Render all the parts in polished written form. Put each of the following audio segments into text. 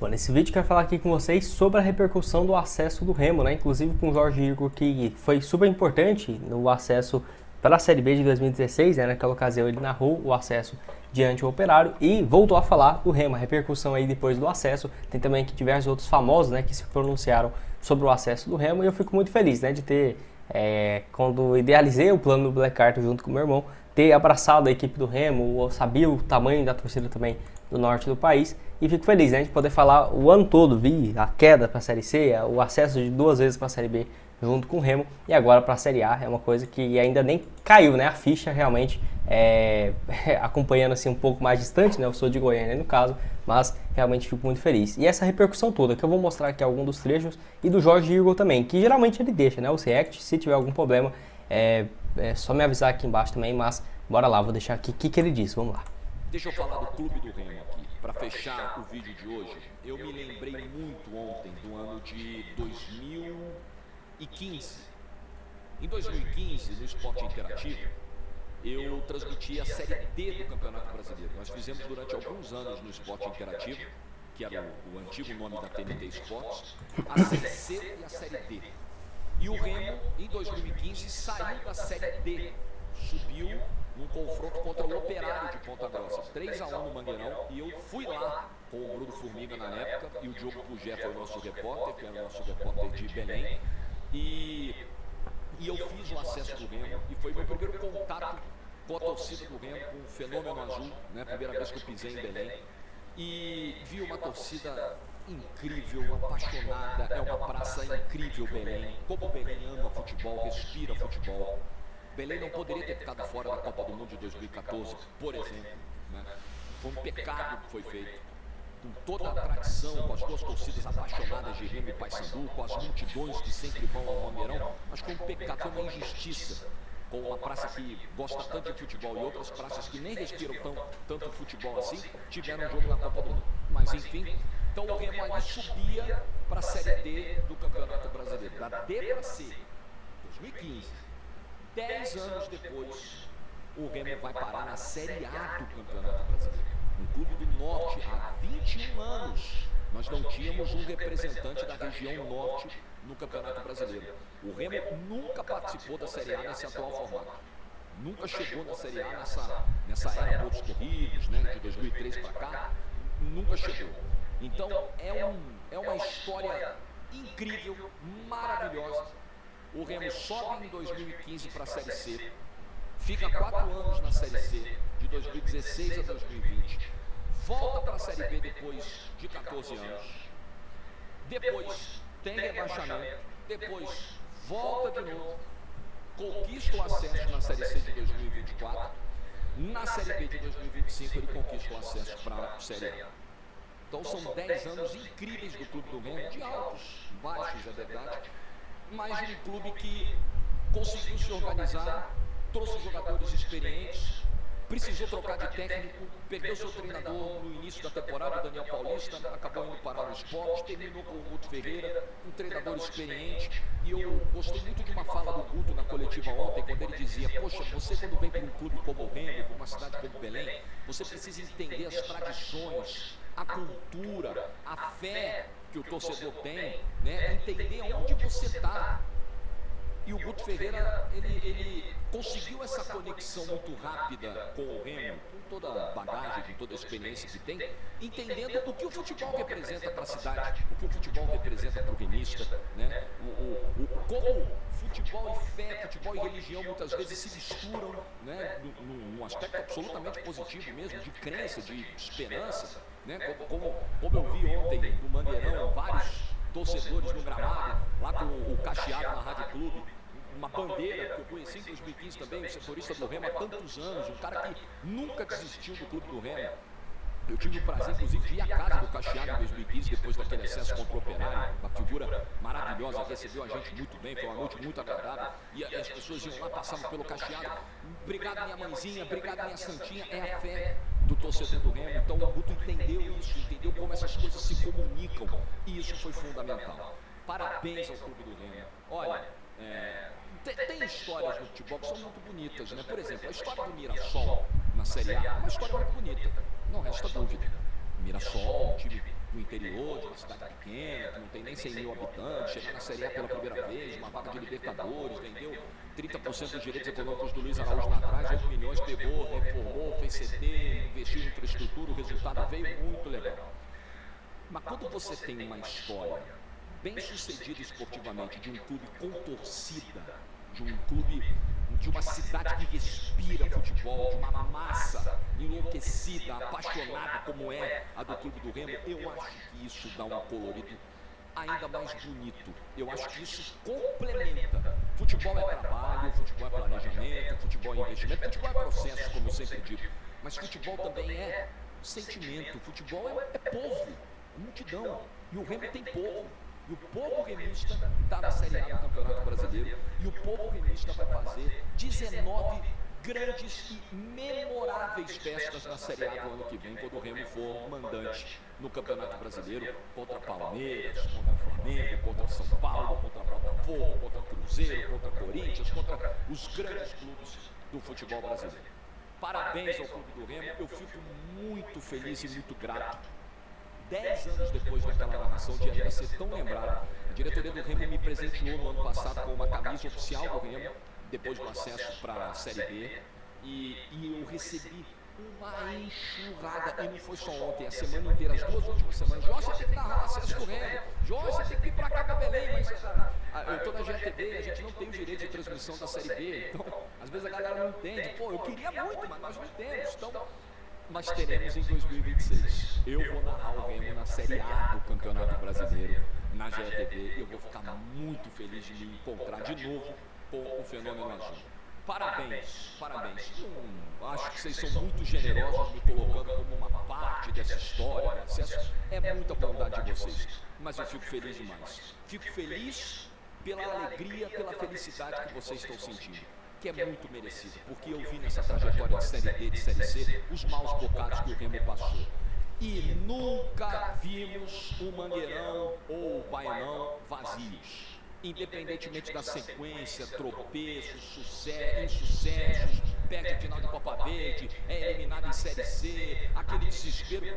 Bom, nesse vídeo eu quero falar aqui com vocês sobre a repercussão do acesso do Remo, né? Inclusive com o Jorge Igor, que foi super importante no acesso para a Série B de 2016, né? Naquela ocasião ele narrou o acesso diante do Operário e voltou a falar do Remo, a repercussão aí depois do acesso. Tem também aqui diversos outros famosos, né, que se pronunciaram sobre o acesso do Remo e eu fico muito feliz, né, de ter, quando idealizei o plano do Black Card junto com o meu irmão, ter abraçado a equipe do Remo, eu sabia o tamanho da torcida também do norte do país e fico feliz, né, de poder falar o ano todo, vi a queda para a Série C, o acesso de 2 vezes para a Série B junto com o Remo e agora para a Série A, é uma coisa que ainda nem caiu, né, a ficha realmente, acompanhando assim um pouco mais distante, né, eu sou de Goiânia no caso, mas realmente fico muito feliz. E essa repercussão toda, que eu vou mostrar aqui alguns dos trechos e do Jorge Igor também, que geralmente ele deixa, né, os react, se tiver algum problema, é só me avisar aqui embaixo também, mas bora lá, vou deixar aqui o que ele disse, vamos lá. Deixa eu falar do Clube do Remo aqui, para fechar o vídeo de hoje. Eu me lembrei muito ontem do ano de 2015. Em 2015, no Esporte Interativo, eu transmiti a Série D do Campeonato Brasileiro. Nós fizemos durante alguns anos no Esporte Interativo, que era o antigo nome da TNT Esportes, a Série C e a Série D. E o Remo, em 2015, saiu da Série D, subiu num confronto contra o Operário de Ponta Grossa, 3-1 no Mangueirão, e eu fui lá com o Bruno Formiga na época, e o Diogo Pugé foi o nosso repórter, que era o nosso repórter de Belém, e eu fiz o acesso do Remo, e foi meu primeiro contato com a torcida do Remo, com o Fenômeno Azul, né, a primeira vez que eu pisei em Belém, e vi uma torcida incrível, apaixonada, é uma praça incrível Belém, como Belém ama futebol, respira futebol. Belém não poderia ter ficado fora da Copa do Mundo de 2014, por exemplo, né? Foi um pecado que foi feito, com toda a tradição, com as duas torcidas apaixonadas de Remo e Paysandu, com as multidões que sempre vão ao Mangueirão, mas foi um pecado, foi uma injustiça, com uma praça que gosta tanto de futebol e outras praças que nem respiram tanto futebol assim, tiveram um jogo na Copa do Mundo. Mas enfim, então o Remo ali subia para a Série D do Campeonato Brasileiro, da D para C, 2015. 10 anos depois, o Remo vai parar na Série A do Campeonato Brasileiro. Um clube do Norte, há 21 anos, nós não tínhamos um representante da região Norte no Campeonato Brasileiro. O Remo nunca participou da Série A nesse atual formato. Nunca chegou na Série A nessa era pontos corridos, né, de 2003 para cá. Nunca chegou. Então, é uma história incrível, maravilhosa. O Remo sobe em 2015 para a Série C, fica 4 anos na Série C, de 2016 a 2020, volta para a Série B depois de 14 anos, depois tem rebaixamento, depois volta de novo, conquista o acesso na Série C de 2024, na Série B de 2025 ele conquista o acesso para a Série A. Então são 10 anos incríveis do Clube do Remo, de altos, baixos, é verdade, mas de um clube que conseguiu se organizar, trouxe jogadores experientes, precisou trocar de técnico, perdeu seu treinador no início da temporada, o Daniel Paulista, acabou indo parar no Esporte, terminou com o Guto Ferreira, um treinador experiente, e eu gostei muito de uma fala do Guto na coletiva ontem, quando ele dizia, poxa, você quando vem para um clube como o Remo, para uma cidade como Belém, você precisa entender as tradições, a cultura, a fé que o torcedor tem, né? Entender onde você está. E o Guto Ferreira, ele conseguiu essa conexão muito rápida com o Remo, com toda a bagagem, com toda a experiência que tem, entendendo o que o futebol representa para a cidade, o que o futebol representa para o remista, né? Como futebol e fé, futebol e religião muitas vezes se misturam, né? Num aspecto absolutamente positivo mesmo, de crença, de esperança, né? Como eu vi ontem no Mangueirão, vários torcedores no gramado, lá com o Cacheado na Rádio Clube, uma bandeira que eu conheci em 2015 também, o setorista do Remo há tantos anos, um cara que nunca desistiu do Clube do Remo. Eu tive o prazer, inclusive, de ir à casa do Cacheado em 2015, depois daquele excesso contra o Operário, uma figura maravilhosa, recebeu a gente muito bem, foi uma noite muito agradável, e as pessoas iam lá, passavam pelo Cacheado, obrigado minha mãezinha, obrigado minha santinha, é a fé do torcedor do Remo. Então o Guto entendeu isso, entendeu como essas coisas se comunicam, e isso foi fundamental. Parabéns ao Clube do Remo. Olha, tem histórias no futebol que são muito bonitas, né? Por exemplo, a história do Mirassol na Série A é uma história muito bonita, não resta dúvida. Mirassol, um time do interior interior, de uma cidade pequena, que não tem nem 100 mil habitantes, chegar na Série A pela primeira vez, uma vaga de Libertadores, vendeu 30% dos direitos econômicos do Luiz Araújo lá atrás, 8 milhões, pegou, reformou, fez CT, investiu em infraestrutura, o resultado veio muito legal. Mas quando você tem uma história bem sucedida esportivamente, de um clube com torcida, de um clube, de uma cidade que respira futebol, de uma massa enlouquecida, apaixonada como é a do Clube do Remo, eu acho que isso dá um colorido ainda mais bonito. Eu acho que isso complementa. Futebol é trabalho, futebol é planejamento, futebol é investimento, futebol é processo, como eu sempre digo. Mas futebol também é sentimento, futebol é povo, multidão. E o Remo tem povo. E o povo remista está na Série A do Campeonato Brasileiro. E o povo remista vai fazer 19 grandes e memoráveis festas na Série A do ano que vem, quando o Remo for mandante no Campeonato Brasileiro, contra Palmeiras, contra Flamengo, contra São Paulo, contra Botafogo, contra Cruzeiro, contra Corinthians, contra os grandes clubes do futebol brasileiro. Parabéns ao Clube do Remo, eu fico muito feliz e muito grato. 10 anos depois daquela narração, de ainda ser tão lembrado, a diretoria do Remo me presenteou no ano passado com uma camisa oficial do Remo, depois do acesso para a Série B, e eu recebi uma enxurrada, e não foi só ontem, a semana inteira, as 2 últimas semanas. Jorge, você tem que narrar o acesso do Remo, Jorge, você tem que vir para cá para Belém, mas eu estou na GTV, a gente não tem o direito de transmissão da Série B, então às vezes a galera não entende. Pô, eu queria muito, mas nós não temos, então nós teremos em 2026. Eu vou narrar o Remo na Série A do Campeonato Brasileiro, na GTV, e eu vou ficar muito feliz de me encontrar de novo com o Fenômeno Azul. Parabéns, parabéns. Acho que vocês são muito generosos me colocando como uma parte dessa história, do acesso. É muita bondade de vocês, mas eu fico feliz demais. Fico feliz pela alegria, pela felicidade que vocês estão sentindo, que é muito merecido, porque eu vi nessa trajetória de Série D, de Série C, os maus bocados que o Remo passou. E nunca vimos o Mangueirão ou o Baianão vazios. Independentemente da sequência, tropeços, insucessos, perde a final de Copa Verde, é eliminado em Série C, aquele desespero.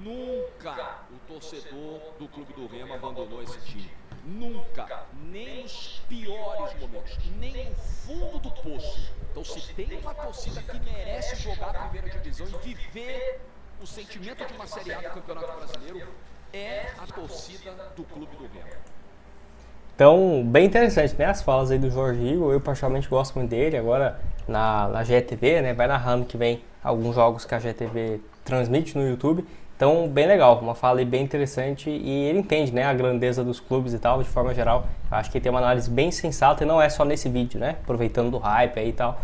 Nunca o torcedor do Clube do Remo abandonou esse time. Nunca, nem nos piores momentos, nem no fundo do poço. Então, se tem uma torcida que merece jogar a primeira divisão e viver o sentimento de uma Série A do Campeonato Brasileiro, é a torcida do Clube do Remo. Então, bem interessante, né? As falas aí do Jorge Igor, eu particularmente gosto muito dele. Agora na GTV, né? Vai narrando que vem alguns jogos que a GTV transmite no YouTube. Então, bem legal, uma fala aí bem interessante, e ele entende, né, a grandeza dos clubes e tal, de forma geral. Eu acho que ele tem uma análise bem sensata, e não é só nesse vídeo, né? Aproveitando do hype aí e tal.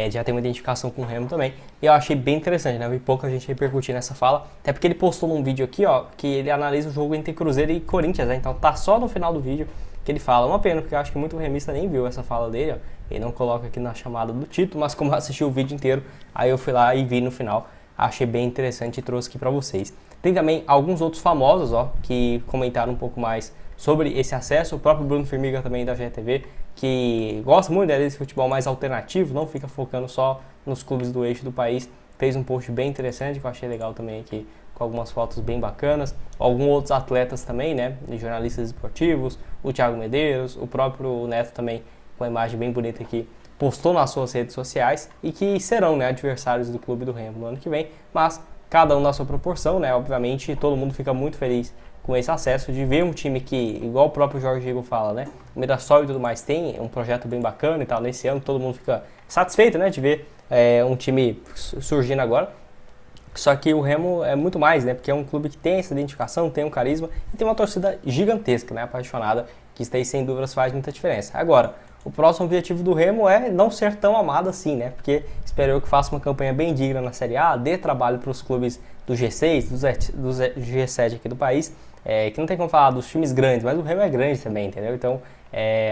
Já tem uma identificação com o Remo também. E eu achei bem interessante, né? Eu vi pouca gente repercutir nessa fala. Até porque ele postou num vídeo aqui, ó, que ele analisa o jogo entre Cruzeiro e Corinthians, né? Então tá só no final do vídeo que ele fala. Uma pena, porque eu acho que muito remista nem viu essa fala dele, ó. Ele não coloca aqui na chamada do título, mas como eu assisti o vídeo inteiro, aí eu fui lá e vi no final. Achei bem interessante e trouxe aqui pra vocês. Tem também alguns outros famosos, ó, que comentaram um pouco mais sobre esse acesso. O próprio Bruno Firmiga também da GTV, que gosta muito desse futebol mais alternativo, não fica focando só nos clubes do eixo do país. Fez um post bem interessante que eu achei legal também aqui, com algumas fotos bem bacanas. Alguns outros atletas também, né, jornalistas esportivos, o Thiago Medeiros, o próprio Neto também, com uma imagem bem bonita aqui, postou nas suas redes sociais, e que serão, né, adversários do Clube do Remo no ano que vem, mas cada um na sua proporção, né, obviamente todo mundo fica muito feliz com esse acesso, de ver um time que, igual o próprio Jorge Igor fala, né, o Mirassol e tudo mais tem um projeto bem bacana e tal, nesse ano todo mundo fica satisfeito, né, de ver um time surgindo agora. Só que o Remo é muito mais, né, porque é um clube que tem essa identificação, tem um carisma e tem uma torcida gigantesca, né, apaixonada, que isso aí sem dúvidas faz muita diferença. Agora, o próximo objetivo do Remo é não ser tão amado assim, né, porque espero eu que faça uma campanha bem digna na Série A, dê trabalho para os clubes do G6, do G7 aqui do país, que não tem como falar dos times grandes, mas o Remo é grande também, entendeu? Então,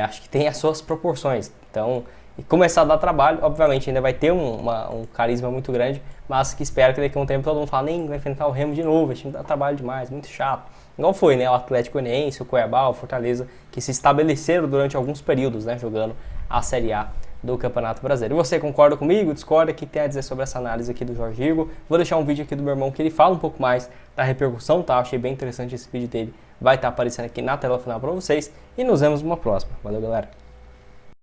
acho que tem as suas proporções. Então, e começar a dar trabalho, obviamente ainda vai ter um carisma muito grande, mas que espero que daqui a um tempo todo mundo fale, nem vai enfrentar o Remo de novo, esse time dá trabalho demais, muito chato. Igual foi, né, o Atlético Goianiense, o Cuiabá, o Fortaleza, que se estabeleceram durante alguns períodos, né, jogando a Série A do Campeonato Brasileiro. E você concorda comigo? Discorda? O que tem a dizer sobre essa análise aqui do Jorge Igor? Vou deixar um vídeo aqui do meu irmão que ele fala um pouco mais da repercussão, tá? Achei bem interessante esse vídeo dele. Vai estar aparecendo aqui na tela final para vocês. E nos vemos numa próxima. Valeu, galera!